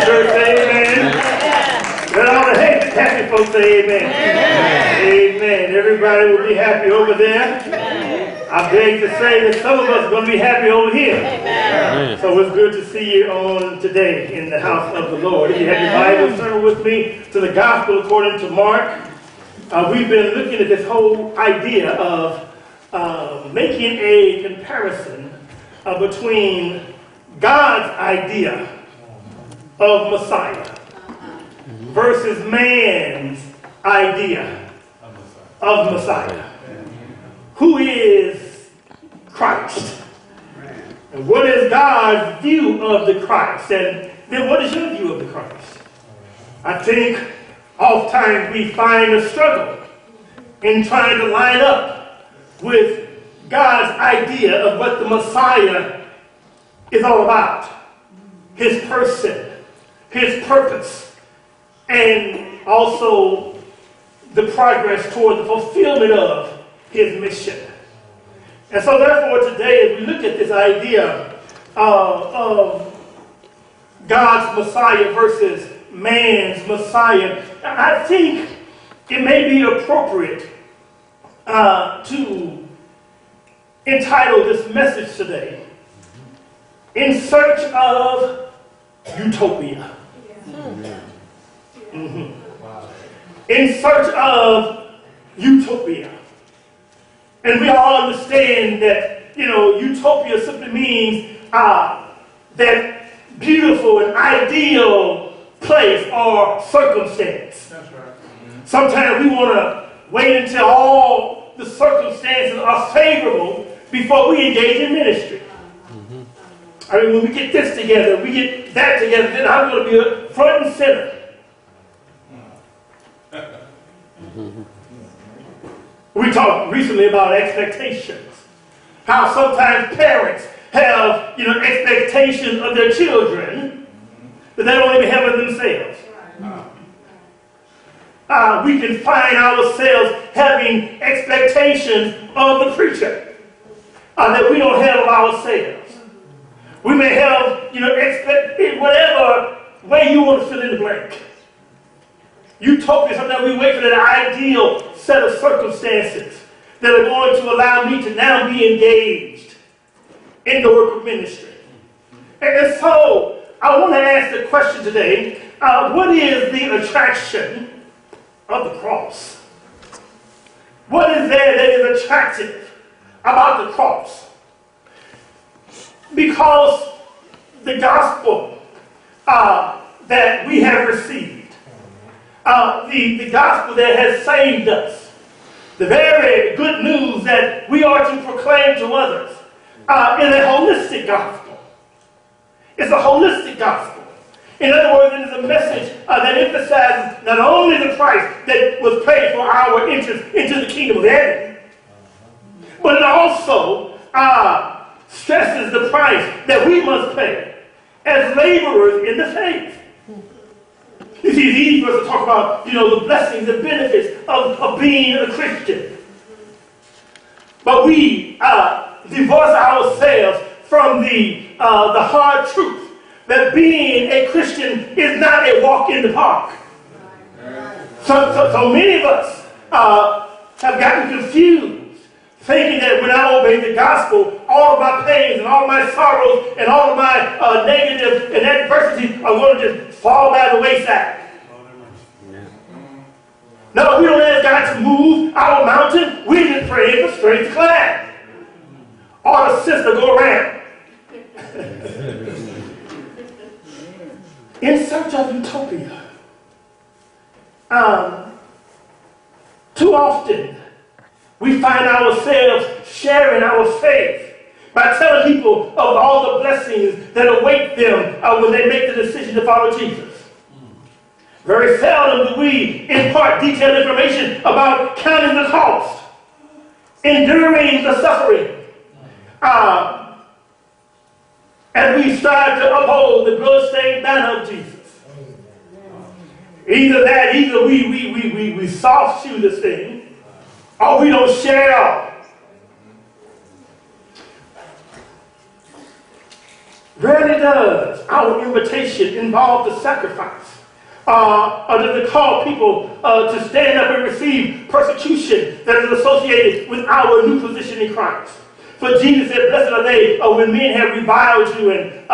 Church, amen. Let all the happy folks say amen. Amen. Everybody will be happy over there. I beg to say that some of us are going to be happy over here. Amen. So it's good to see you on today in the house of the Lord. If you have your Bible, turn with me to the Gospel according to Mark. We've been looking at this whole idea of making a comparison between God's idea of Messiah versus man's idea of Messiah. Who is Christ? And what is God's view of the Christ? And then what is your view of the Christ? I think oftentimes we find a struggle in trying to line up with God's idea of what the Messiah is all about. His person, his purpose, and also the progress toward the fulfillment of his mission. And so therefore today, as we look at this idea of God's Messiah versus man's Messiah, I think it may be appropriate to entitle this message today, In Search of Utopia. In search of utopia. And we all understand that, utopia simply means that beautiful and ideal place or circumstance. That's right. Sometimes we want to wait until all the circumstances are favorable before we engage in ministry. I mean, when we get this together, we get that together, then I'm going to be front and center. We talked recently about expectations. How sometimes parents have, expectations of their children, but they don't even have it themselves. We can find ourselves having expectations of the preacher that we don't have of ourselves. We may have, expect whatever way you want to fill in the blank. Utopia, sometimes we wait for that ideal set of circumstances that are going to allow me to now be engaged in the work of ministry. And so, I want to ask the question today, what is the attraction of the cross? What is there that is attractive about the cross? Because the gospel that we have received, the gospel that has saved us, the very good news that we are to proclaim to others, is a holistic gospel. It's a holistic gospel. In other words, it is a message that emphasizes not only the price that was paid for our entrance into the kingdom of heaven, but it also stresses the price that we must pay as laborers in the faith. You see, it's easy for us to talk about, the blessings and benefits of being a Christian. But we divorce ourselves from the hard truth that being a Christian is not a walk in the park. So many of us have gotten confused, thinking that when I obey the gospel, all of my pains and all of my sorrows and all of my negatives and adversities are going to just fall by the wayside. No, we don't ask God to move our mountain. We're just praying for strength to climb. Or the sister go around. In search of utopia. Too often, we find ourselves sharing our faith by telling people of all the blessings that await them when they make the decision to follow Jesus. Very seldom do we impart detailed information about counting the cost, enduring the suffering, as we strive to uphold the blood-stained banner of Jesus. Either we soft shoe this thing, or we don't share it all. Rarely does our invitation involve the sacrifice, or does it call people to stand up and receive persecution that is associated with our new position in Christ. For Jesus said, blessed are they when men have reviled you and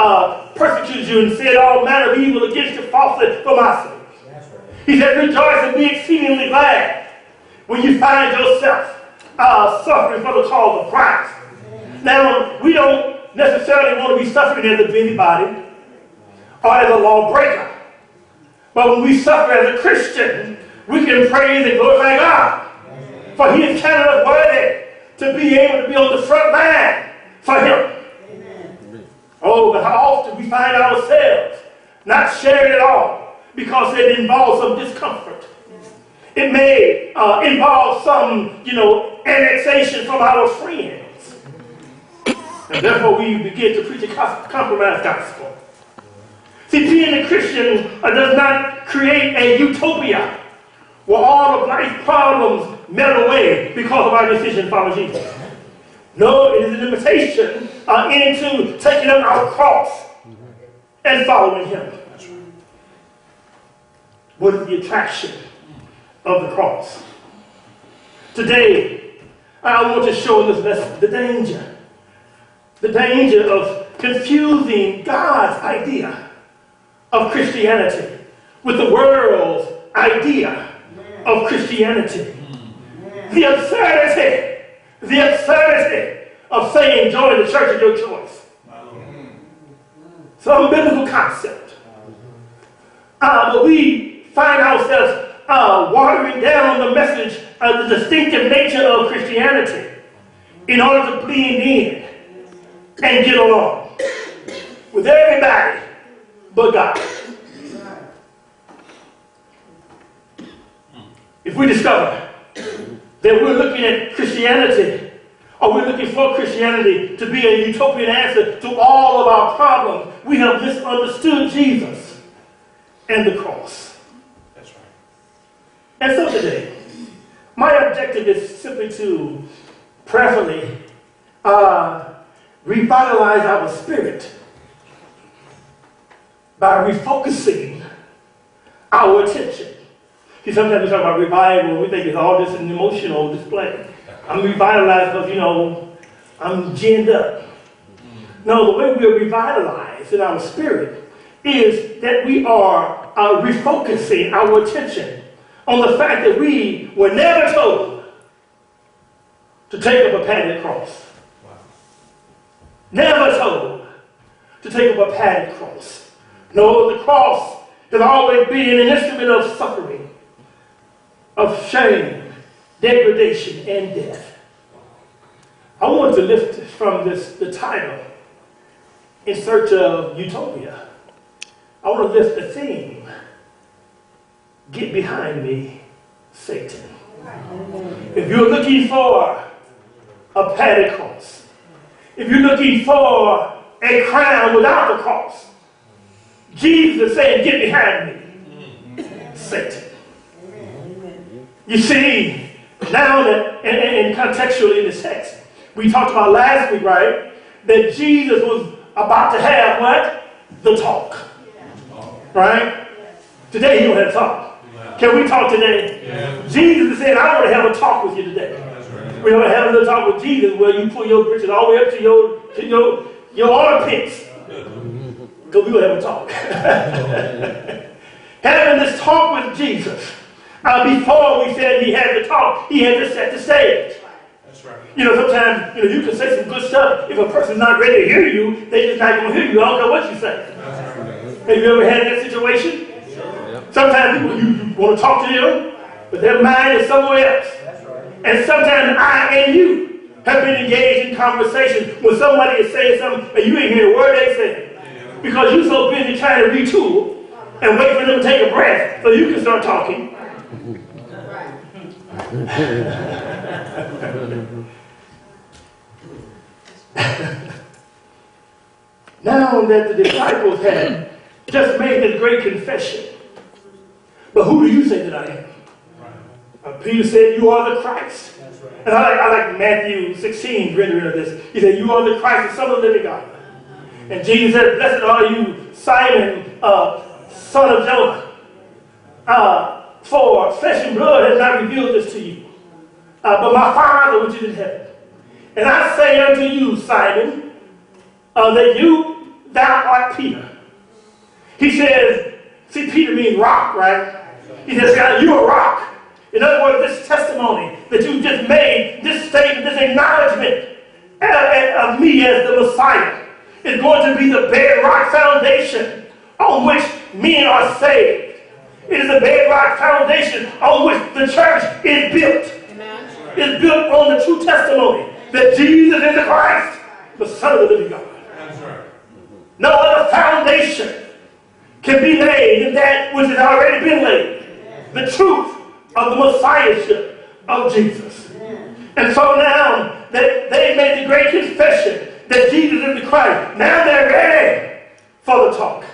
persecuted you and said all manner of evil against you falsely for my sake. He said, rejoice and be exceedingly glad when you find yourself suffering for the cause of Christ. Now, we don't necessarily want to be suffering as a busybody or as a lawbreaker. But when we suffer as a Christian, we can praise and glorify God. For He has counted us worthy to be able to be on the front line for Him. Amen. Oh, but how often we find ourselves not sharing it all because it involves some discomfort. It may involve some, annexation from our friends. And therefore we begin to preach a compromised gospel. See, being a Christian does not create a utopia where all of life's problems melt away because of our decision to follow Jesus. No, it is an invitation into taking up our cross and following Him. What is the attraction of the cross? Today, I want to show in this lesson the danger of confusing God's idea of Christianity with the world's idea of Christianity. The absurdity of saying join the church of your choice. Some biblical concept. But we find ourselves watering down the message of the distinctive nature of Christianity in order to blend in and get along with everybody but God. If we discover that we're looking at Christianity, or we're looking for Christianity to be a utopian answer to all of our problems, we have misunderstood Jesus and the cross. That's right. And so today, my objective is simply to prayerfully revitalize our spirit by refocusing our attention. See, sometimes we talk about revival and we think it's all just an emotional display. I'm revitalized because, I'm ginned up. No, the way we are revitalized in our spirit is that we are refocusing our attention on the fact that we were never told to take up a padded cross. Wow. Never told to take up a padded cross. No, the cross has always been an instrument of suffering, of shame, degradation, and death. I want to lift from the title, In Search of Utopia. I want to lift the theme, Get Behind Me, Satan. If you're looking for a padded cross, if you're looking for a crown without the cross, Jesus is saying, get behind me, Satan. You see, now that, and contextually in this text, we talked about last week, right, that Jesus was about to have what? The talk. Right? Today he don't have to talk. Can we talk today? Yeah. Jesus is saying, I want to have a talk with you today. Right. We're going to have a little talk with Jesus where you pull your britches all the way up to your armpits. Because we're going to have a talk. Having this talk with Jesus. Before we said he had to talk, he had to set the stage. That's right. Sometimes, you can say some good stuff. If a person's not ready to hear you, they just not going to hear you. I don't care what you say. That's right. Have you ever had that situation? Sure. Sometimes people, you want to talk to them, but their mind is somewhere else. That's right. And sometimes I and you have been engaged in conversation when somebody is saying something and you ain't hear a word they say. Yeah. Because you're so busy trying to retool and wait for them to take a breath so you can start talking. Now that the disciples had just made this great confession, but who do you say that I am? Peter said, you are the Christ. Right. And I like Matthew 16 rendering of this. He said, you are the Christ, the Son of the living God. And Jesus said, blessed are you, Simon, son of Jonah, for flesh and blood has not revealed this to you, but my Father which is in heaven. And I say unto you, Simon, that thou art Peter. He says, see, Peter means rock, right? He says, God, you're a rock. In other words, this testimony that you just made, this statement, this acknowledgement of me as the Messiah is going to be the bedrock foundation on which men are saved. It is the bedrock foundation on which the church is built. Amen. It's built on the true testimony that Jesus is the Christ, the Son of the living God. That's right. No other foundation can be laid than that which has already been laid. The truth of the Messiahship of Jesus. And so now that they made the great confession that Jesus is the Christ, now they're ready for the talk.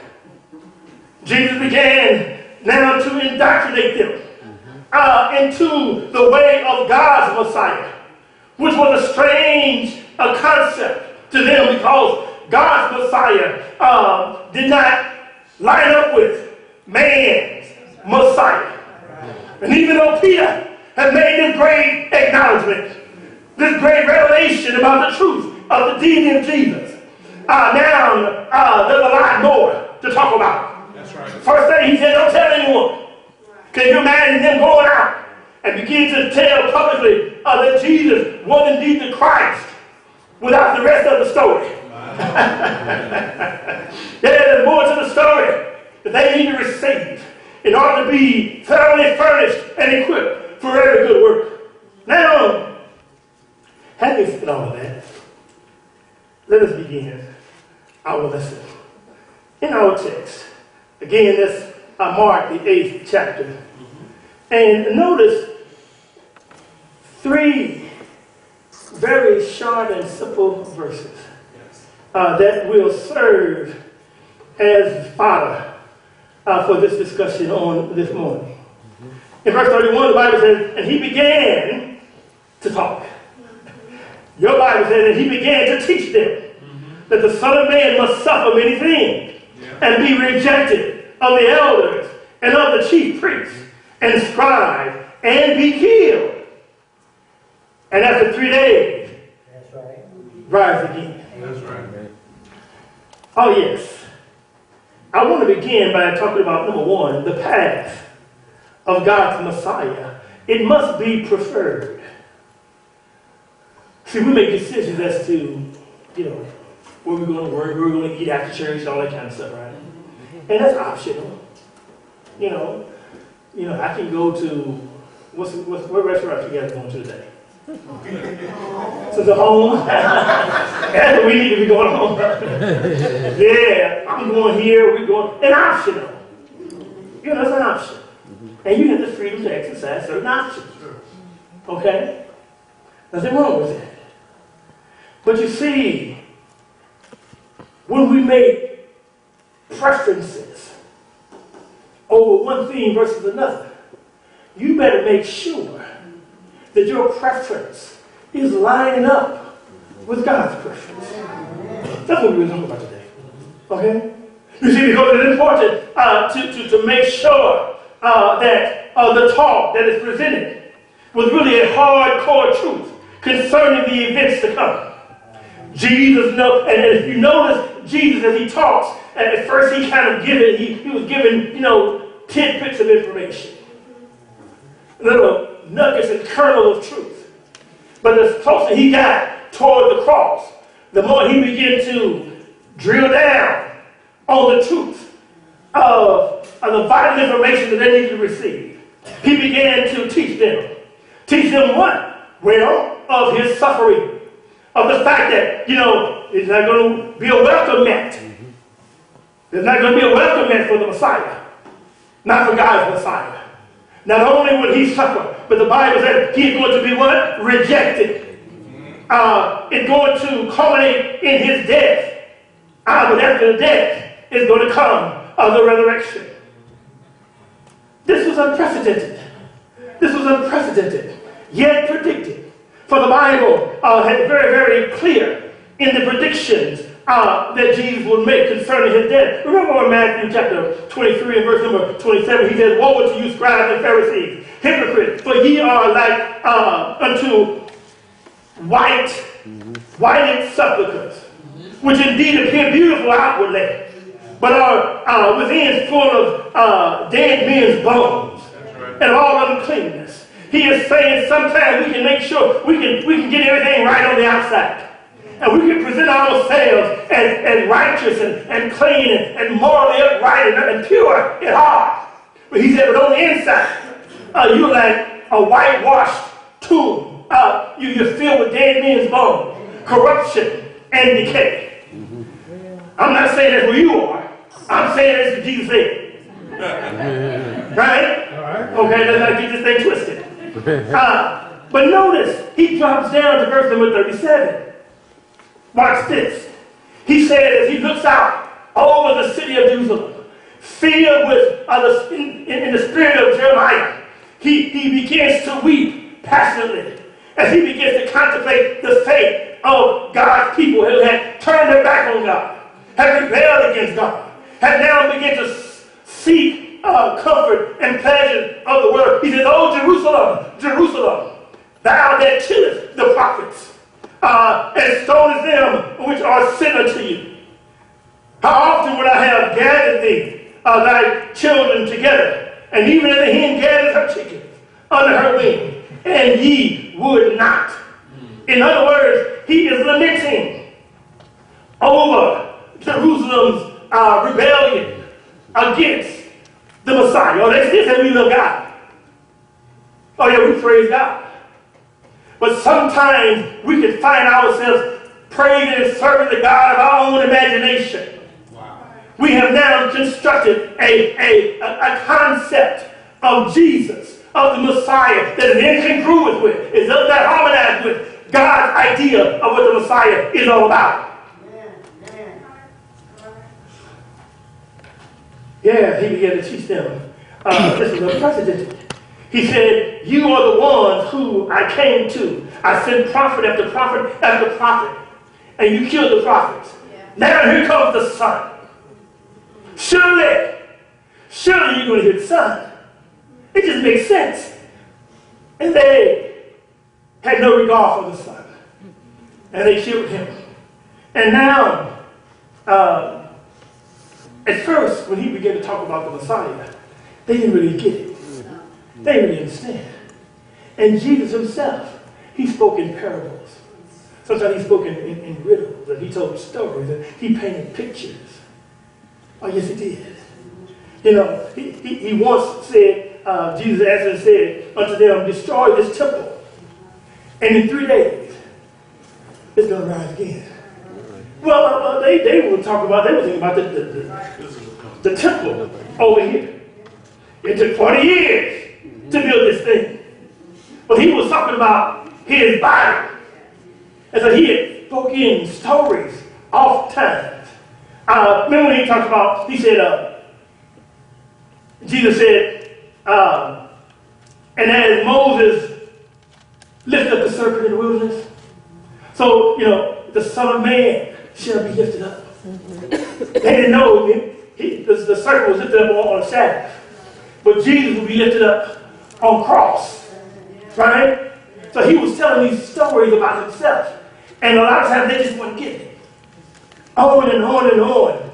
Jesus began now to indoctrinate them into the way of God's Messiah, which was a strange concept to them because God's Messiah did not line up with man's Messiah. And even though Peter had made this great acknowledgement, this great revelation about the truth of the deity of Jesus, now there's a lot more to talk about. That's right. First thing he said, don't tell anyone. Can you imagine them going out and begin to tell publicly that Jesus was indeed the Christ without the rest of the story? There's more to the story that they need to receive in order to be thoroughly furnished and equipped for every good work. Now, having said all of that, let us begin our lesson in our text. Again, that's Mark, the 8th chapter. And notice 3 very short and simple verses that will serve as fodder for this discussion on this morning. In verse 31, the Bible says, and he began to talk. Your Bible says that he began to teach them that the Son of Man must suffer many things and be rejected of the elders and of the chief priests and scribes and be killed. And after 3 days, that's right, rise again. That's right. Oh, yes. I want to begin by talking about, number 1, the path of God's Messiah. It must be preferred. See, we make decisions as to, where we're going to work, where we're going to eat after church, all that kind of stuff, right? And that's optional. I can go to, what restaurant you guys going to today? To the home? That's what we need to be going home. Yeah, I'm going here, we're going, and optional. It's an option. And you have the freedom to exercise certain options. Okay? Nothing wrong with that. But you see, when we make preferences over one thing versus another, you better make sure that your preference is lining up with God's preference. That's what we're talking about today. Okay? You see, because it's important to make sure that the talk that is presented was really a hardcore truth concerning the events to come. Jesus knows, and if you notice Jesus as he talks, at first he was giving, tidbits of information. Little nuggets and kernel of truth. But the closer he got toward the cross, the more he began to drill down on the truth of the vital information that they needed to receive. He began to teach them. Teach them what? Well, of his suffering. Of the fact that, it's not going to be a welcome mat. There's not going to be a welcome mat for the Messiah. Not for God's Messiah. Not only would he suffer, but the Bible says he's going to be what? Rejected. It's going to culminate in his death. But after the death is going to come the resurrection. This was unprecedented. This was unprecedented, yet predicted. For the Bible had very, very clear in the predictions that Jesus would make concerning his death. Remember in Matthew chapter 23 and verse number 27, he says, "Woe unto you, scribes and Pharisees, hypocrites, for ye are like unto whited sepulchres, which indeed appear beautiful outwardly, but are within full of dead men's bones and all uncleanness." He is saying sometimes we can make sure we can get everything right on the outside. And we can present ourselves as righteous and clean and morally upright and pure at heart. But he said, but on the inside, you're like a whitewashed tomb. You're filled with dead men's bones, corruption, and decay. I'm not saying that's where you are. I'm saying that's what Jesus said. Right? Okay, let's not get this thing twisted. But notice, he drops down to verse number 37. Watch this. He said as he looks out over the city of Jerusalem, filled with, in the spirit of Jeremiah, he begins to weep passionately as he begins to contemplate the fate of God's people who had turned their back on God, had rebelled against God, had now begun to seek comfort and pleasure of the world. He says, "Oh, Jerusalem, Jerusalem, thou that killest the prophets, and stonest them which are sent unto you. How often would I have gathered thee, thy children together, and even as a hen gathers her chickens under her wing, and ye would not." In other words, he is lamenting over Jerusalem's rebellion against the Messiah. Oh, that's this, and we love God. Oh yeah, we praise God. But sometimes we can find ourselves praising and serving the God of our own imagination. Wow. We have now constructed a concept of Jesus, of the Messiah, that is incongruous with, is not harmonized with God's idea of what the Messiah is all about. Yeah, he began to teach them. This is unprecedented. He said, "You are the ones who I came to. I sent prophet after prophet after prophet, and you killed the prophets. Yeah. Now here comes the Son. Surely you're going to hear the Son." It just makes sense. And they had no regard for the Son. And they killed him. And now, at first, when he began to talk about the Messiah, they didn't really get it. They didn't really understand. And Jesus himself, he spoke in parables. Sometimes he spoke in riddles, and he told stories, and he painted pictures. Oh, yes, he did. You know, he once said, Jesus answered and said unto them, "Destroy this temple, and in 3 days, it's going to rise again." Well, they were talking about, they were thinking about the temple over here. It took 40 years to build this thing. But he was talking about his body. And so he had spoken stories oftentimes. Remember when he talked about, he said, Jesus said, and as Moses lifted up the serpent in the wilderness, so, the Son of Man shall be lifted up. They didn't know the serpent was lifted up on a Sabbath. But Jesus will be lifted up on cross. Right? So he was telling these stories about himself. And a lot of times they just wouldn't get it. On and on and on.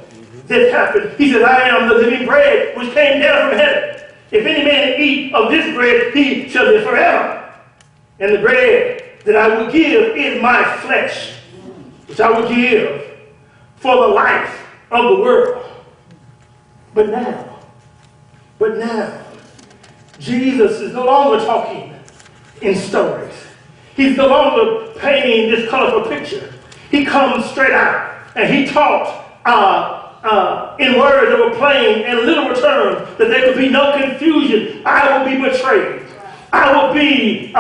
This happened. He said, "I am the living bread which came down from heaven. If any man eat of this bread, he shall live forever. And the bread that I will give is my flesh, which I will give for the life of the world." But now, Jesus is no longer talking in stories. He's no longer painting this colorful picture. He comes straight out, and he taught in words that were plain and literal terms, that there could be no confusion. I will be betrayed. I will be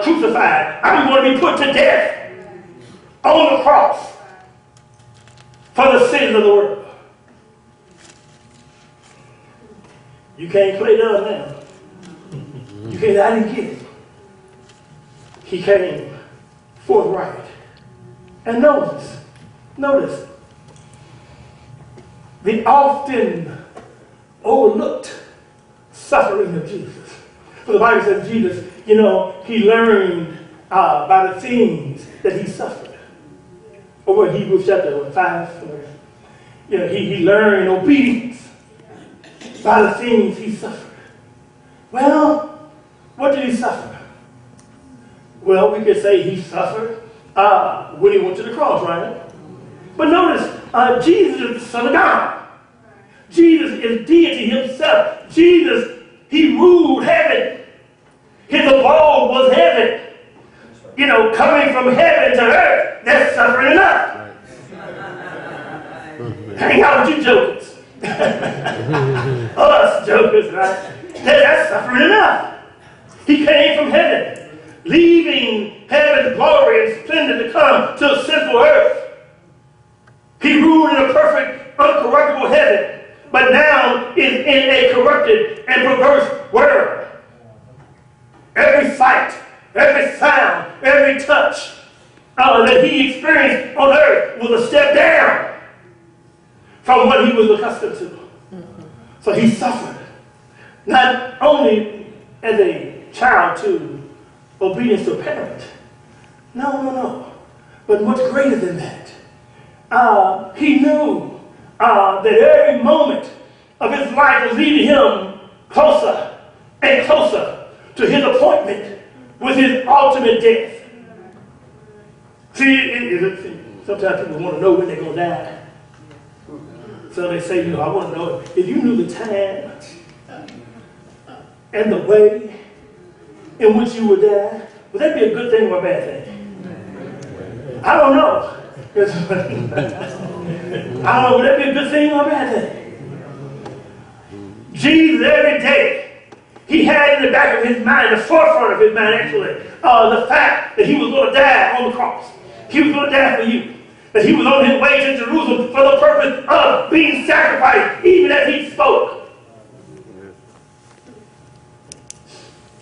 crucified. I'm going to be put to death on the cross for the sins of the world. You can't play dumb now. You can't, I didn't get it. He came forthright. And notice, the often overlooked suffering of Jesus. For the Bible says Jesus, he learned by the things that he suffered. Over in Hebrews chapter 5, he learned obedience by the things he suffered. Well, what did he suffer? Well, we could say he suffered when he went to the cross, right? But notice, Jesus is the Son of God. Jesus is deity himself. Jesus, he ruled heaven. His abode was heaven. Coming from heaven to earth, that's suffering enough. Hang out with you jokers. Us jokers, right? That's suffering enough. He came from heaven, leaving heaven's glory and splendor to come to a sinful earth. He ruled in a perfect, uncorruptible heaven, but now is in a corrupted and perverse world. Every sight, every sound, every touch that he experienced on earth was a step down from what he was accustomed to. So he suffered, not only as a child to obedience to a parent. No. But much greater than that. He knew that every moment of his life was leading him closer and closer to his appointment with his ultimate death. See, sometimes people want to know when they're going to die. So they say, I want to know if you knew the time and the way in which you would die, would that be a good thing or a bad thing? I don't know. I don't know, would that be a good thing or a bad thing? Jesus, every day, he had in the back of his mind, the forefront of his mind actually, the fact that he was going to die on the cross. He was going to die for you. That he was on his way to Jerusalem for the purpose of being sacrificed, even as he spoke.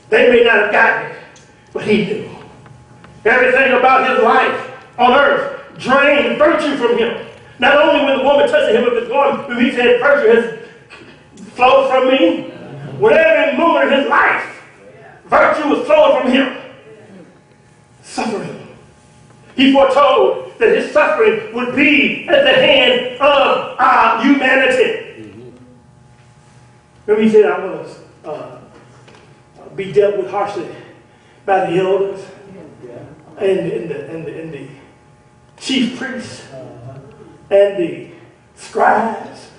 They may not have gotten it, but he knew. Everything about his life on earth drained virtue from him. Not only when the woman touched him with his garment, when he said, virtue has flowed from me. Whatever moment of his life, virtue was flowing from him. Suffering. He foretold that his suffering would be at the hand of humanity. Remember he said, I want to be dealt with harshly by the elders and the chief priests and the scribes.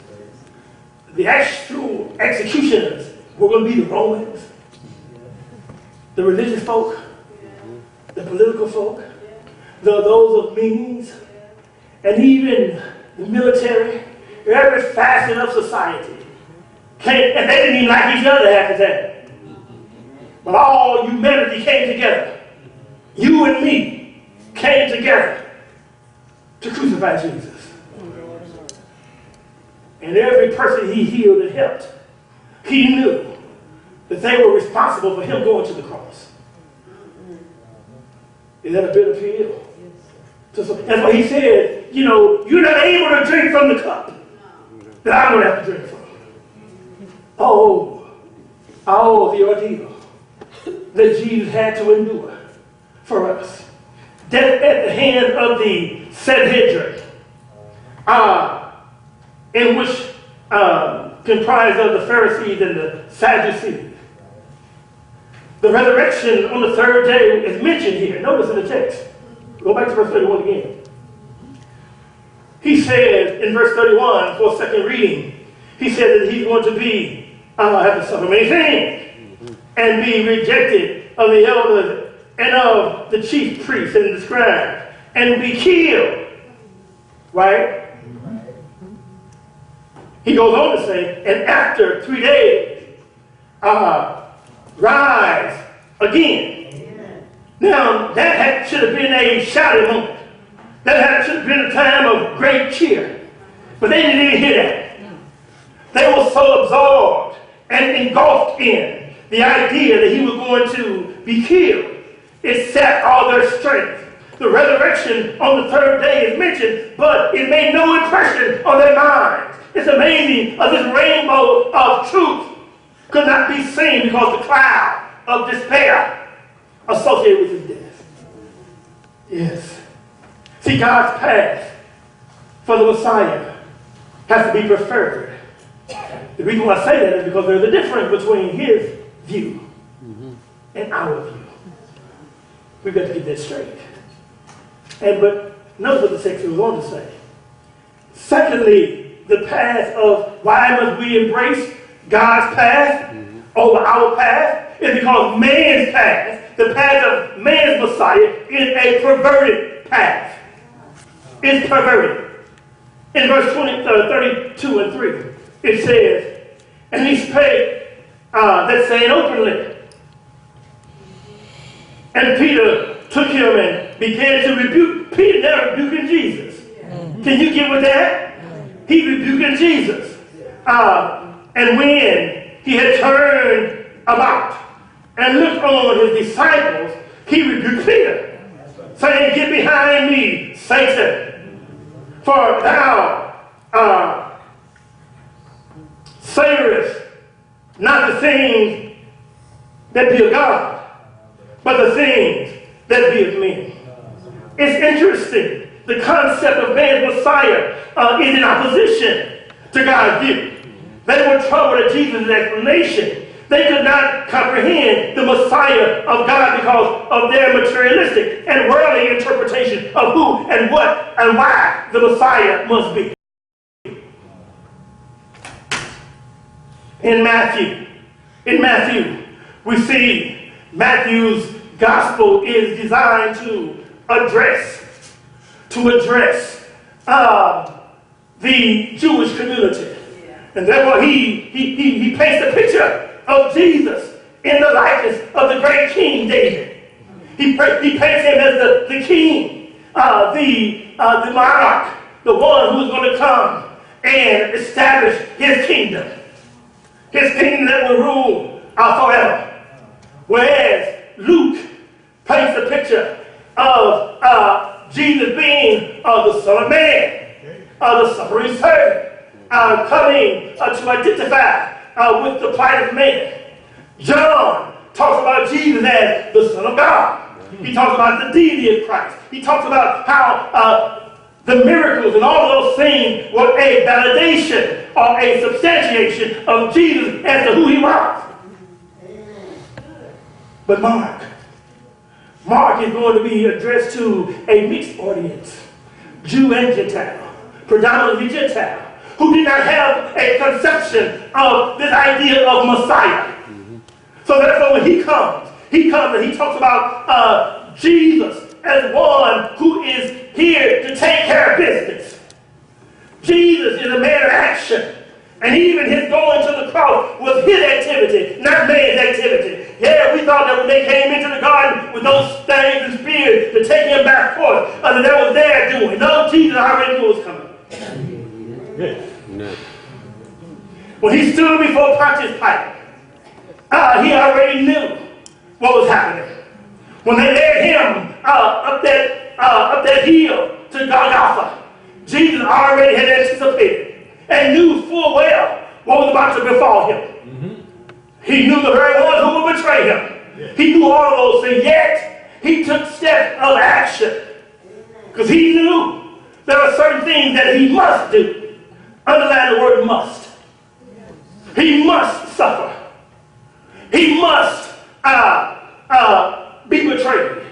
The actual executioners were going to be the Romans, the religious folk, the political folk, those of means, and even the military, every facet of society. And they didn't even like each other half the time. But all humanity came together. You and me came together to crucify Jesus. And every person he healed and helped, he knew that they were responsible for him going to the cross. Is that a bitter pill? That's why he said, you're not able to drink from the cup that I'm going to have to drink from. Oh, the ordeal that Jesus had to endure for us. Death at the hand of the Sanhedrin, in which comprised of the Pharisees and the Sadducees. The resurrection on the third day is mentioned here. Notice in the text. Go back to verse 31 again. He said in verse 31, for a second reading, he said that he's going to be, have to suffer many things and be rejected of the elders and of the chief priests and the scribes and be killed. Right? He goes on to say, and after 3 days, rise again. Now, that should have been a shouting moment. That should have been a time of great cheer. But they didn't even hear that. They were so absorbed and engulfed in the idea that he was going to be killed. It sapped all their strength. The resurrection on the third day is mentioned, but it made no impression on their minds. It's amazing of this rainbow of truth could not be seen because the cloud of despair associated with his death. Yes. See, God's path for the Messiah has to be preferred. The reason why I say that is because there's a difference between his view and our view. We've got to get that straight. But notice what the text goes on to say. Secondly, the path of why must we embrace God's path over our path is because man's path, the path of man's Messiah, is a perverted path. It's perverted. In verse 32 and 3, it says, and he spake that saying openly. And Peter took him and began to rebuke. Peter never rebuking Jesus. Can you get with that? He rebuking Jesus. And when he had turned about and looked on his disciples, he rebuked Peter, saying, get behind me, Satan, for thou savorest not the things that be of God, but the things that be of men. It's interesting. The concept of man's Messiah is in opposition to God's view. They were troubled at Jesus' explanation. They could not comprehend the Messiah of God because of their materialistic and worldly interpretation of who and what and why the Messiah must be. In Matthew, we see Matthew's gospel is designed to address the Jewish community. And therefore he paints the picture of Jesus in the likeness of the great King David. He paints him as the king, the monarch, the one who's going to come and establish his kingdom. His kingdom that will rule forever. Whereas Luke paints the picture of Jesus being the Son of Man, the suffering servant, coming to identify with the plight of man. John talks about Jesus as the Son of God. He talks about the deity of Christ. He talks about how the miracles and all those things were a validation or a substantiation of Jesus as to who he was. But Mark is going to be addressed to a mixed audience, Jew and Gentile, predominantly Gentile, who did not have a conception of this idea of Messiah. So therefore when he comes and he talks about Jesus as one who is here to take care of business. Jesus is a man of action. And even his going to the cross was his activity, not man's activity. Yeah, we thought that when they came into the garden with those staves and spears to take him back forth, that was their doing. No, Jesus already knew what was coming. Yeah. When he stood before Pontius Pilate, he already knew what was happening. When they led him up that hill to Golgotha, Jesus already had anticipated and knew full well what was about to befall him. He knew the very one who would betray him. He knew all of those things, yet he took steps of action because he knew there are certain things that he must do. Underline the word must. He must suffer. He must be betrayed.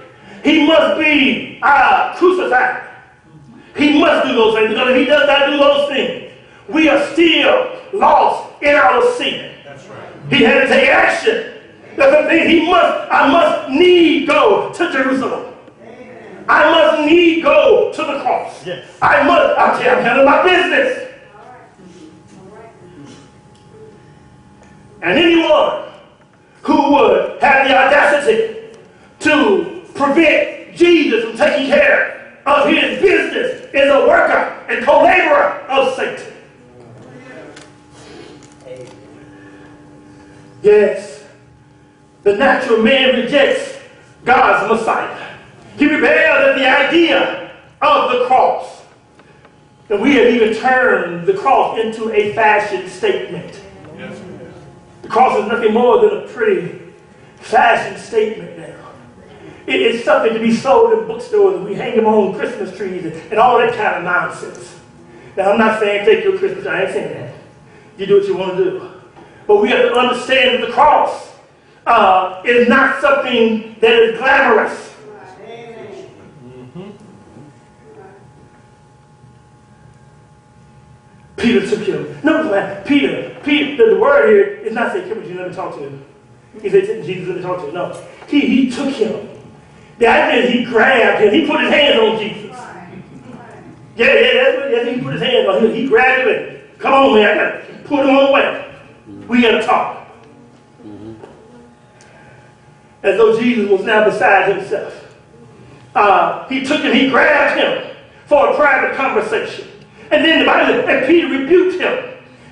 He must be crucified. He must do those things, because if he does not do those things, we are still lost in our sin. That's right. He had to take action. That's the thing. I must need go to Jerusalem. Amen. I must need go to the cross. Yes. I'm handling my business. All right. And anyone who would have the audacity to prevent Jesus from taking care of his business is a worker and co-laborer of Satan. Yes, the natural man rejects God's Messiah. He rebels at the idea of the cross. And we have even turned the cross into a fashion statement. Yes. The cross is nothing more than a pretty fashion statement now. It's something to be sold in bookstores, and we hang them on Christmas trees and all that kind of nonsense. Now, I'm not saying take your Christmas, I ain't saying that. You do what you want to do. But we have to understand that the cross is not something that is glamorous. Peter took him. Notice that Peter, the word here is not saying, come with you, let me talk to you. He said, Jesus, let me talk to you. No. He took him. The idea is he grabbed him. He put his hands on Jesus. That's what he put his hands on him. He grabbed him and, come on, man, I got to put him on the way. We got to talk. As though Jesus was now beside himself. He took him, he grabbed him for a private conversation. And then the Bible says, and Peter rebuked him.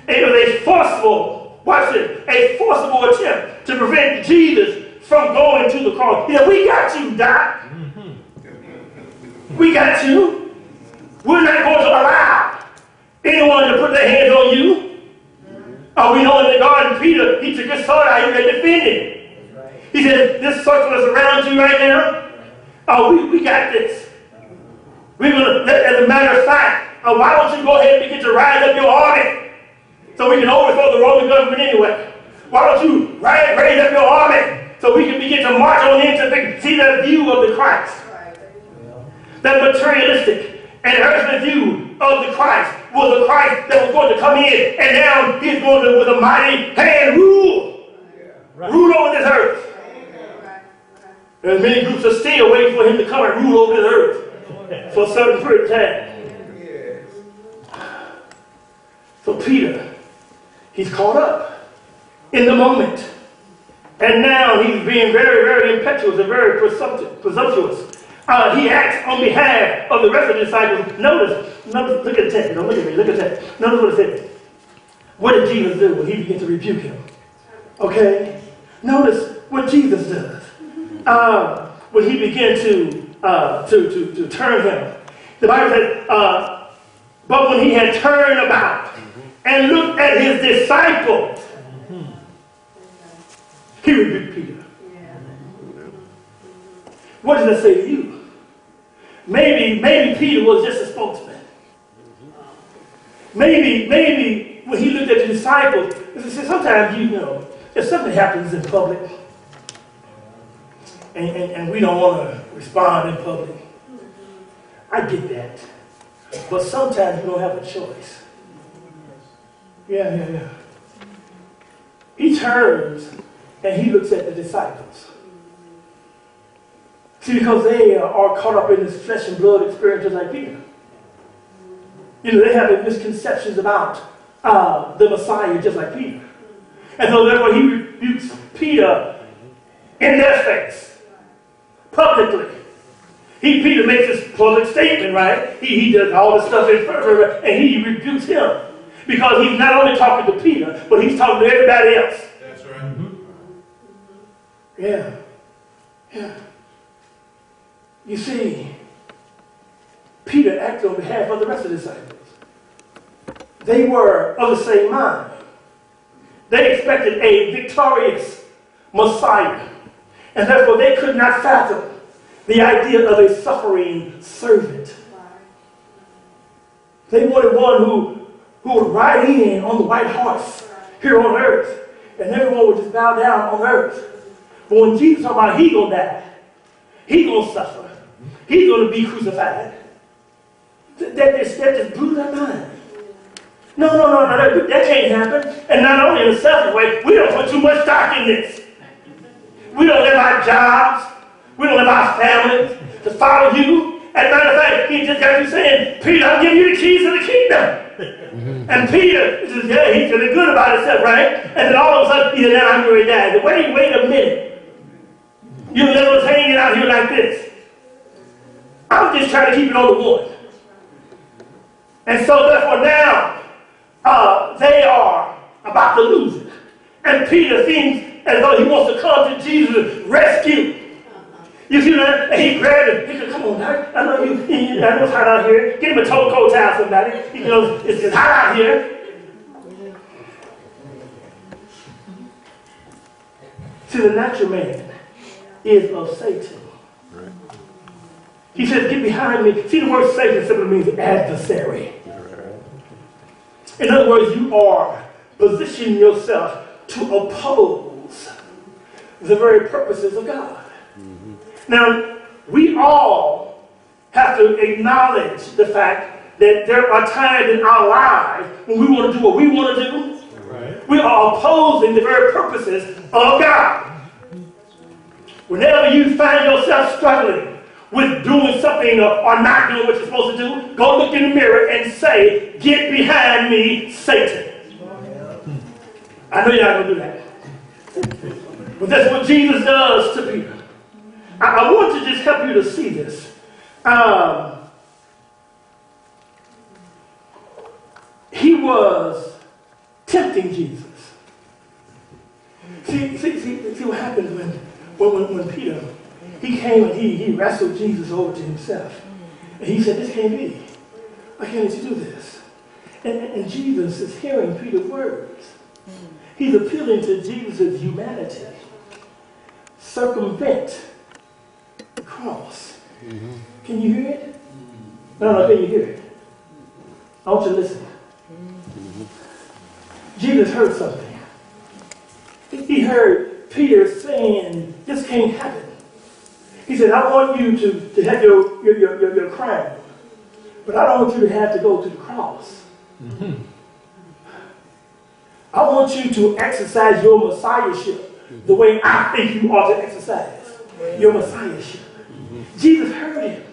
It was a forceful, watch this, a forcible attempt to prevent Jesus from going to the cross. Yeah, we got you, Doc. We got you. We're not going to allow anyone to put their hands on you. We know in the garden, Peter, he took his sword out, he was defending. He said, this circle is around you right now. We got this. We're going to, as a matter of fact, why don't you go ahead and begin to rise up your army so we can overthrow the Roman government anyway? Why don't you raise up your army so we can begin to march on in to see that view of the Christ? That materialistic and earthly view of the Christ was a Christ that was going to come in, and now he's going to, with a mighty hand, rule over this earth. There's many groups are still waiting for him to come and rule over this earth for a certain period of time. So Peter, he's caught up in the moment. And now he's being very, very impetuous and very presumptuous. He acts on behalf of the rest of the disciples. Notice, look at the text. Don't look at me, look at the text. Notice what it says. What did Jesus do when he began to rebuke him? Okay? Notice what Jesus does. When he began to turn him. The Bible said, but when he had turned about and looked at his disciples, he rebuked Peter. What does that say to you? Maybe Peter was just a spokesman. Maybe when he looked at the disciples, sometimes if something happens in public and we don't want to respond in public, I get that. But sometimes you don't have a choice. Yeah. He turns and he looks at the disciples. See, because they are caught up in this flesh and blood experience just like Peter. They have misconceptions about the Messiah just like Peter. And so therefore he rebukes Peter in their face, publicly. Peter makes this public statement, right? He does all this stuff in front of her, and he rebukes him. Because he's not only talking to Peter, but he's talking to everybody else. That's right. Yeah. You see, Peter acted on behalf of the rest of the disciples. They were of the same mind. They expected a victorious Messiah. And therefore they could not fathom the idea of a suffering servant. They wanted one who would ride in on the white horse here on earth, and everyone would just bow down on earth. But when Jesus talking about he's going to die, he's going to suffer, he's going to be crucified, that just blew their mind. No, that can't happen. And not only in a selfish way, we don't put too much stock in this. We don't let our jobs, we don't let our families to follow you. As a matter of fact, he just got you saying, Peter, I'll give you the keys to the kingdom. And Peter says, yeah, he's feeling good about himself, right? And then all of a sudden, he said, now I'm going to die. But wait a minute. You let us hanging out here like this. I'm just trying to keep it on the one. And so therefore now, they are about to lose it. And Peter seems as though he wants to come to Jesus' rescue. You see that? And he grabbed him. He said, come on, Doc. I know you. I know it's hot out here. Get him a coat towel, somebody. You know, it's hot out here. See, the natural man is of Satan. Right. He said, get behind me. See, the word Satan simply means adversary. Right. In other words, you are positioning yourself to oppose the very purposes of God. Mm-hmm. Now, we all have to acknowledge the fact that there are times in our lives when we want to do what we want to do. Right. We are opposing the very purposes of God. Whenever you find yourself struggling with doing something or not doing what you're supposed to do, go look in the mirror and say, get behind me, Satan. I know y'all gonna do that. But that's what Jesus does to Peter. I want to just help you to see this. He was tempting Jesus. See what happens when Peter, he came and he wrestled Jesus over to himself. And he said, this can't be. Why can't you do this? And Jesus is hearing Peter's words. He's appealing to Jesus' humanity. Circumvent the cross. Mm-hmm. Can you hear it? No, can you hear it? I want you to listen. Mm-hmm. Jesus heard something. He heard Peter saying, this can't happen. He said, I want you to have your crown, but I don't want you to have to go to the cross. Mm-hmm. I want you to exercise your messiahship the way I think you ought to exercise your messiahship. Mm-hmm. Jesus heard him.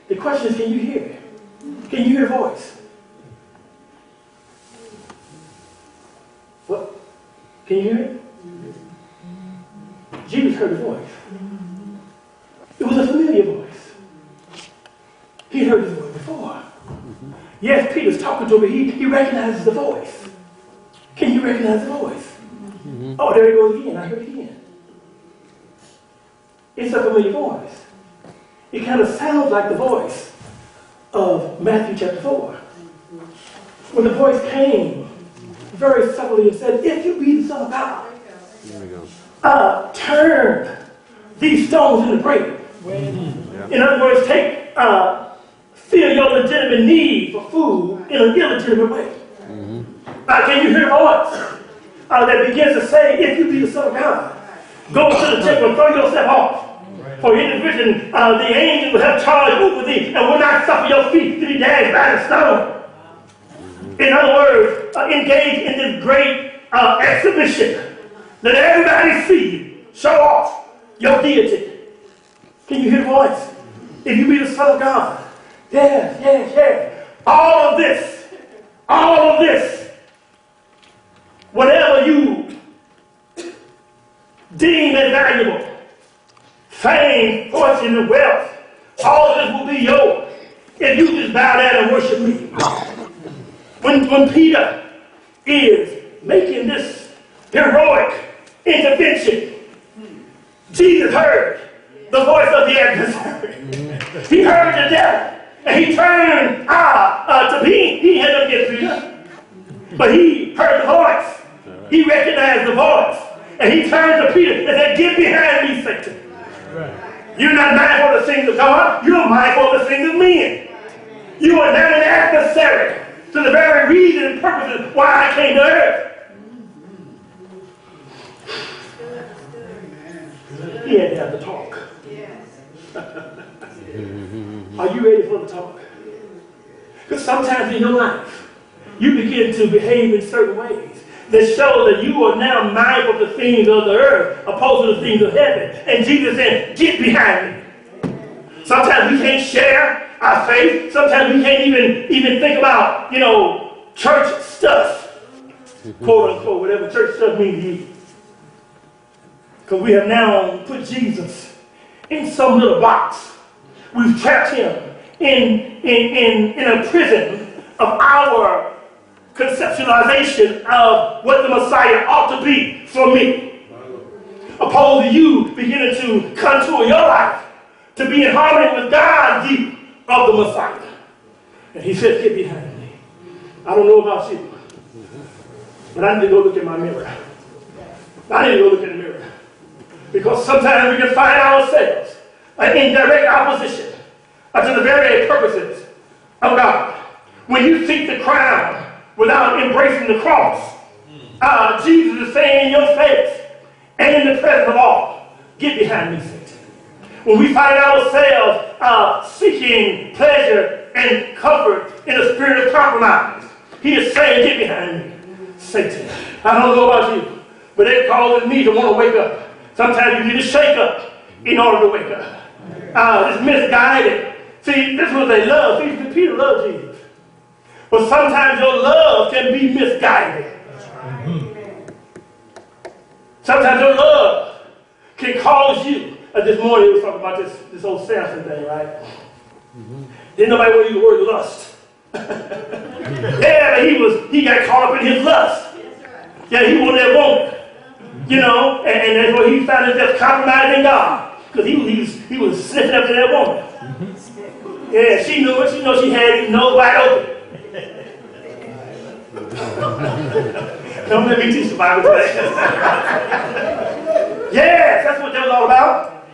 The question is, can you hear him? Can you hear the voice? What? Can you hear it? Jesus heard the voice. It was a familiar voice. He heard his voice before. Yes, Peter's talking to him, but he recognizes the voice. Can you recognize the voice? Mm-hmm. Oh, there it goes again. I heard it again. It's a familiar voice. It kind of sounds like the voice of Matthew chapter 4. When the voice came very subtly and said, if you be the Son of God, turn these stones into bread. Mm-hmm. In other words, fill your legitimate need for food in an illegitimate way. Mm-hmm. Can you hear a voice that begins to say, if you be the Son of God, go to the temple and throw yourself off. For in the vision, the angels will have charge over thee and will not suffer your feet to be dashed by the stone. In other words, engage in this great exhibition. Let everybody see you. Show off your deity. Can you hear the voice? If you be the Son of God. Yes. All of this, whatever you deem as valuable, fame, fortune, and wealth, all of this will be yours if you just bow down and worship me. When Peter is making this heroic intervention, Jesus heard the voice of the adversary. He heard the devil, and he turned to be. He had to get Peter, but he heard the voice. He recognized the voice, and he turned to Peter and said, "Get behind me, Satan. You're not mindful of the things of God. You're mindful of the things of men. You are not an adversary to the very reason and purposes why I came to earth." He had to have the talk. Are you ready for the talk? Because sometimes in your life, you begin to behave in certain ways that show that you are now mindful of the things of the earth opposed to the things of heaven. And Jesus said, get behind me. Sometimes we can't share our faith. Sometimes we can't even think about, church stuff. Quote unquote, whatever church stuff means to you. Because we have now put Jesus in some little box. We've trapped him in a prison of our conceptualization of what the Messiah ought to be for me. A part Suppose you beginning to contour your life to be in harmony with God's view of the Messiah. And he said, get behind me. I don't know about you, but I need to go look in my mirror. I need to go look in the mirror. Because sometimes we can find ourselves in direct opposition to the very purposes of God. When you seek the crown without embracing the cross, Jesus is saying in your face and in the presence of all, get behind me, Satan. When we find ourselves seeking pleasure and comfort in a spirit of compromise, he is saying, get behind me, Satan. I don't know about you, but it causes me to want to wake up. Sometimes you need to shake up in order to wake up. It's misguided. See, this was a love. See, Peter loved Jesus. But sometimes your love can be misguided. Sometimes your love can cause you. This morning we was talking about this old Samson thing, right? Didn't nobody want to use the word lust. Yeah, but he got caught up in his lust. Yeah, he wanted that woman. You know, and that's where he found himself compromising God. Because he was sniffing up to that woman. Yeah, she knew it. She knew she had his nose wide open. Don't let me teach the Bible today. Yes, that's what that was all about.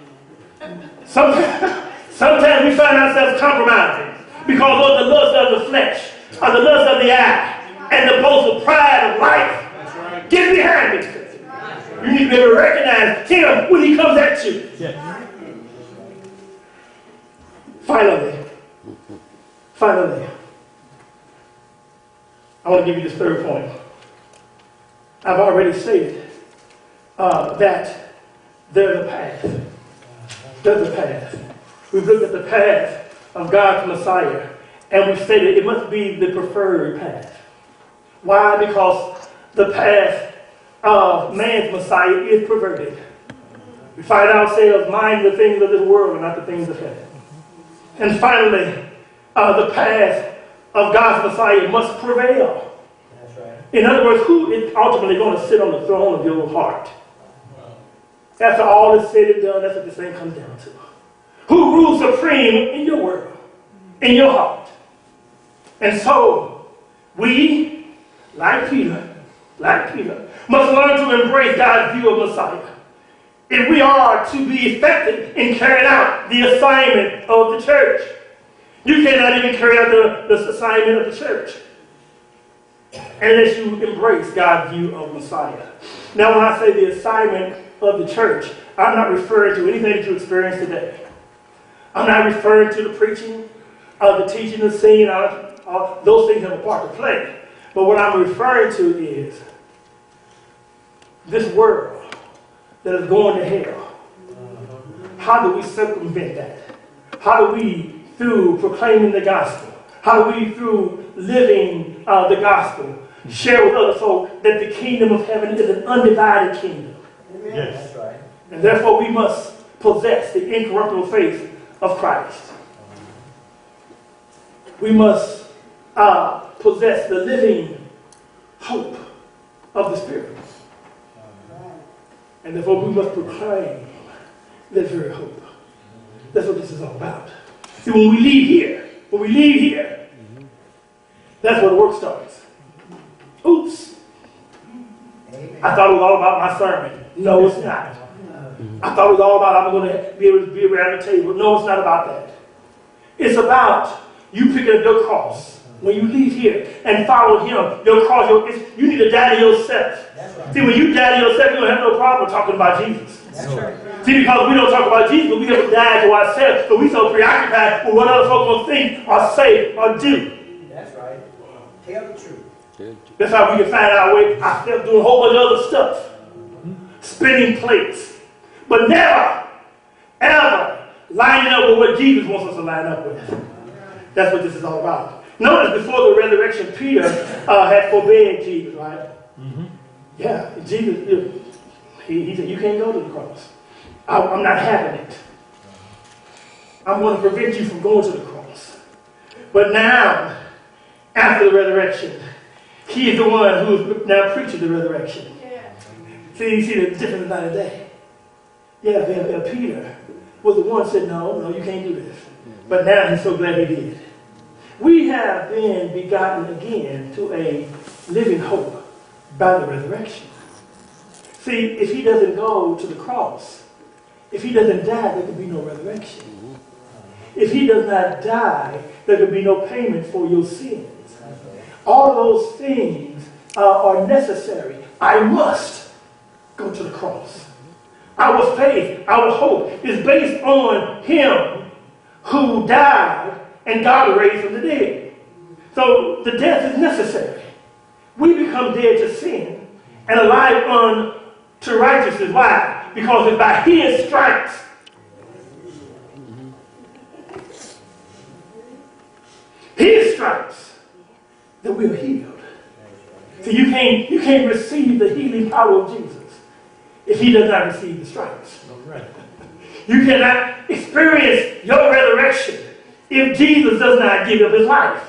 Sometimes we find ourselves compromising because of the lust of the flesh, or the lust of the eye, and the boastful pride of life. Get behind me. You need to be able to recognize him when he comes at you. Yes. Finally, I want to give you this third point. I've already stated that there's a path. There's a path. We've looked at the path of God's Messiah, and we've stated it must be the preferred path. Why? Because the path of man's Messiah is perverted. We find ourselves minding the things of this world and not the things of heaven. And finally, the path of God's Messiah must prevail. That's right. In other words, who is ultimately going to sit on the throne of your heart? After all is said and done, that's what this thing comes down to. Who rules supreme in your world, in your heart? And so, we, like Peter, must learn to embrace God's view of Messiah. If we are to be effective in carrying out the assignment of the church. You cannot even carry out the assignment of the church unless you embrace God's view of Messiah. Now, when I say the assignment of the church, I'm not referring to anything that you experience today. I'm not referring to the preaching, the teaching, the singing. Those things have a part to play. But what I'm referring to is this world that is going to hell. How do we circumvent that? How do we, through proclaiming the gospel, how do we, through living the gospel, share with other folk that the kingdom of heaven is an undivided kingdom? Amen. Yes. That's right. And therefore we must possess the incorruptible faith of Christ. We must possess the living hope of the Spirit. And therefore we must proclaim that very hope. That's what this is all about. See, when we leave here, that's where the work starts. Oops. I thought it was all about my sermon. No, it's not. I thought it was all about I'm going to be able to be around the table. No, it's not about that. It's about you picking up your cross. When you leave here and follow him, your cross, you need to die to yourself. Right. See, when you die to yourself, you don't have no problem talking about Jesus. That's right. See, because we don't talk about Jesus, but we have to die to ourselves, but we're so preoccupied with what other folks will think or say or do. That's right. Tell the truth. That's how we can find our way. I still doing a whole bunch of other stuff. Spinning plates. But never, ever lining up with what Jesus wants us to line up with. That's what this is all about. Notice before the resurrection, Peter had forbade Jesus, right? Mm-hmm. Yeah, Jesus, he said, you can't go to the cross. I'm not having it. I'm going to prevent you from going to the cross. But now, after the resurrection, he is the one who is now preaching the resurrection. Yeah. See, you see the difference night and day. Peter was the one who said, no, you can't do this. But now he's so glad he did. We have been begotten again to a living hope by the resurrection. See, if he doesn't go to the cross, if he doesn't die, there could be no resurrection. If he does not die, there could be no payment for your sins. All of those things are necessary. I must go to the cross. Our faith, our hope is based on him who died and God raised from the dead. So the death is necessary. We become dead to sin and alive unto righteousness. Why? Because it's by his stripes. His stripes that we're healed. So you can't receive the healing power of Jesus if he does not receive the stripes. Right. You cannot experience your resurrection if Jesus does not give up his life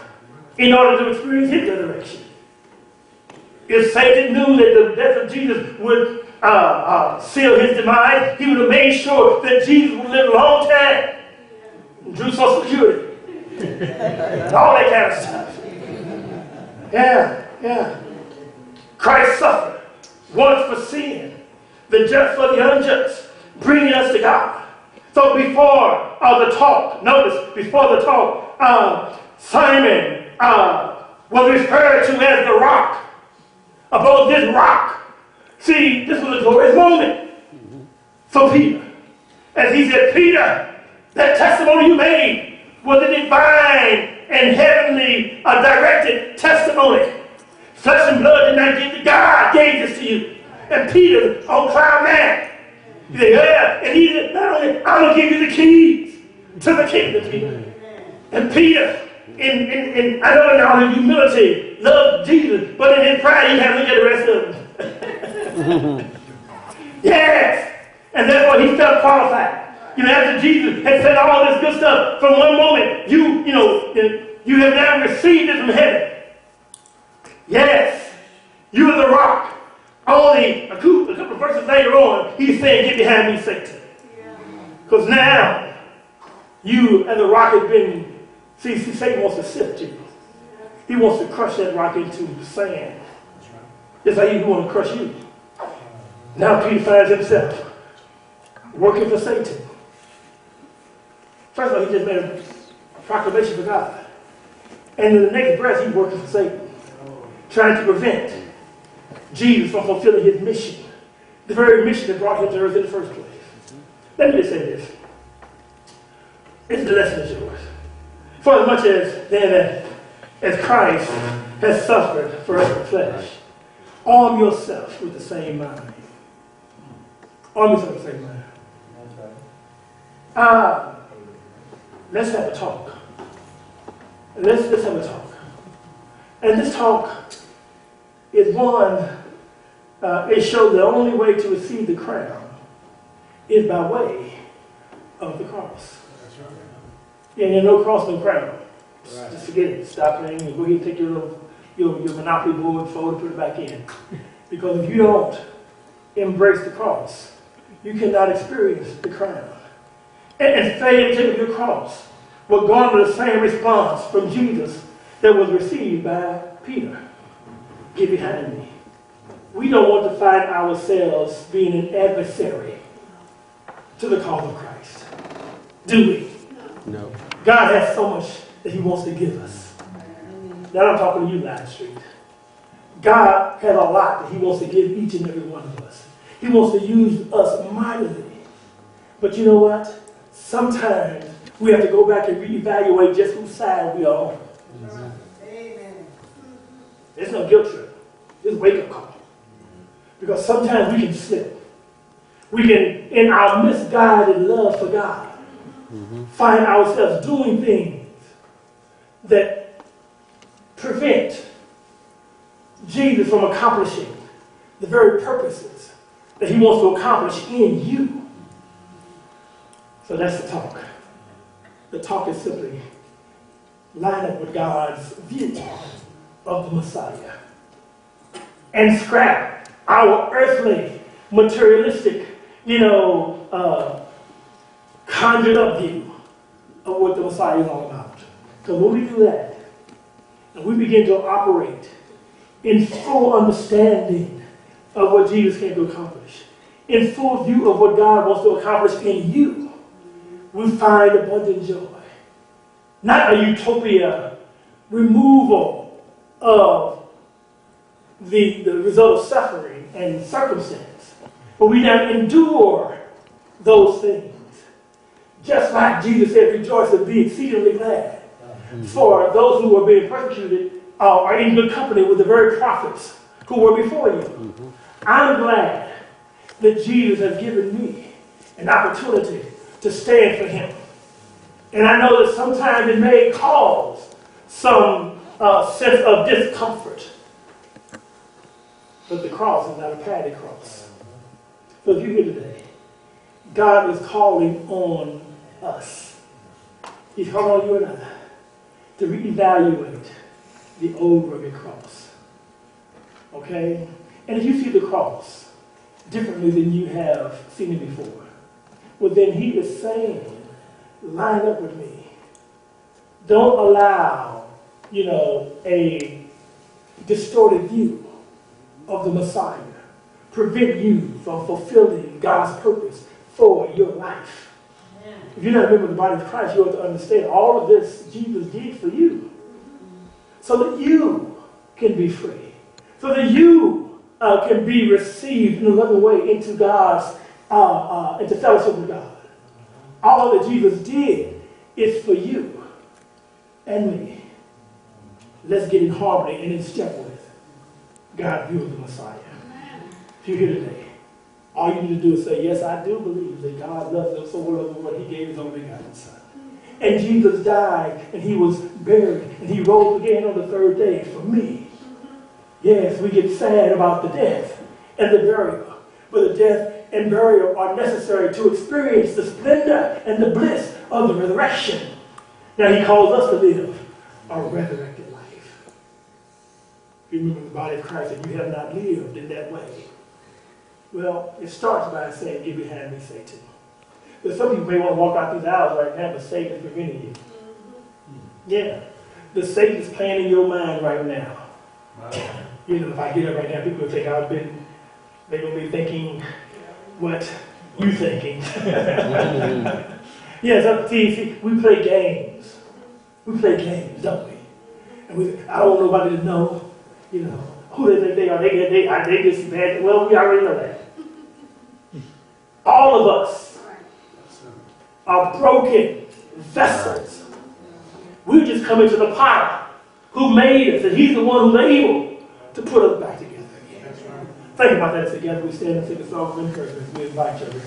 in order to experience his resurrection. If Satan knew that the death of Jesus would seal his demise, he would have made sure that Jesus would live a long time and drew Social Security and all that kind of stuff. Yeah. Christ suffered once for sin, the just for the unjust, bringing us to God. So before the talk, Simon was referred to as the rock. Above this rock. See, this was a glorious moment. So Peter, as he said, Peter, that testimony you made was a divine and heavenly directed testimony. Flesh and blood did not give to God, gave this to you. And Peter on cloud nine. He said, yeah, and he said, not only, I'm going to give you the keys to the kingdom, Peter. And Peter, I know in all his humility, loved Jesus, but in his pride, he had to look at the rest of them. Yes! And therefore, he felt qualified. After Jesus had said all this good stuff, from one moment, you have now received it from heaven. Yes! You are the rock. Only a couple of verses later on, he's saying, get behind me, Satan. Because now, you and the rock have been, see, Satan wants to sift you. He wants to crush that rock into the sand. Just like he wants to crush you. Now Peter finds himself working for Satan. First of all, he just made a proclamation for God. And in the next breath, he's working for Satan. Trying to prevent Jesus from fulfilling his mission. The very mission that brought him to earth in the first place. Let me just say this. The lesson is yours. For as much as then as Christ has suffered for us in the flesh, arm yourself with the same mind. Arm yourself with the same mind. Let's have a talk. Let's have a talk. And this talk is one, it shows the only way to receive the crown is by way of the cross. That's right. Yeah, no cross, no crown. Right. Just forget it. Stop playing and go ahead and take your Monopoly board, fold it, put it back in. Because if you don't embrace the cross, you cannot experience the crown. And failure to take your cross will garner the same response from Jesus that was received by Peter. Get behind me. We don't want to find ourselves being an adversary to the cause of Christ. Do we? No. God has so much that he wants to give us. Now I'm talking to you, Live Street. God has a lot that he wants to give each and every one of us. He wants to use us mightily. But you know what? Sometimes we have to go back and reevaluate just whose side we are on. Amen. It's no guilt trip. It's a wake-up call. Because sometimes we can slip. We can, in our misguided love for God, find ourselves doing things that prevent Jesus from accomplishing the very purposes that he wants to accomplish in you. So that's the talk. The talk is simply line up with God's view of the Messiah and scrap our earthly, materialistic conjured up view of what the Messiah is all about. Because when we do that, and we begin to operate in full understanding of what Jesus came to accomplish, in full view of what God wants to accomplish in you, we find abundant joy. Not a utopia removal of the result of suffering and circumstance, but we now endure those things. Just like Jesus said, rejoice and be exceedingly glad. For those who were being persecuted are in good company with the very prophets who were before you. I'm glad that Jesus has given me an opportunity to stand for him. And I know that sometimes it may cause some sense of discomfort. But the cross is not a patty cross. So if you're here today, God is calling on us. He's calling on you and I to reevaluate the old rugged cross. Okay? And if you see the cross differently than you have seen it before, well then he is saying, line up with me. Don't allow, a distorted view of the Messiah prevent you from fulfilling God's purpose for your life. If you're not a member of the body of Christ, you have to understand all of this Jesus did for you. So that you can be free. So that you can be received in a loving way into God's, into fellowship with God. All that Jesus did is for you and me. Let's get in harmony and in step with God's view of the Messiah. If you're here today, all you need to do is say, yes, I do believe that God loves us so well what he gave his only begotten Son. And Jesus died, and he was buried, and he rose again on the third day for me. Yes, we get sad about the death and the burial, but the death and burial are necessary to experience the splendor and the bliss of the resurrection. Now he calls us to live a resurrected life. If you remember the body of Christ and you have not lived in that way, well, it starts by saying, get behind me, Satan. But some people may want to walk out these aisles right now, but Satan is preventing you. Yeah. The Satan is playing in your mind right now. If I get up right now, people will think they're going to be thinking what you're thinking. Yes, see, we play games. We play games, don't we? And I don't want nobody to know, who they think they are. They just bad. Well, we already know that. All of us are broken vessels. We just come into the potter who made us, and he's the one who's able to put us back together again. Think about that together. We stand and sing a song of encouragement. We invite you.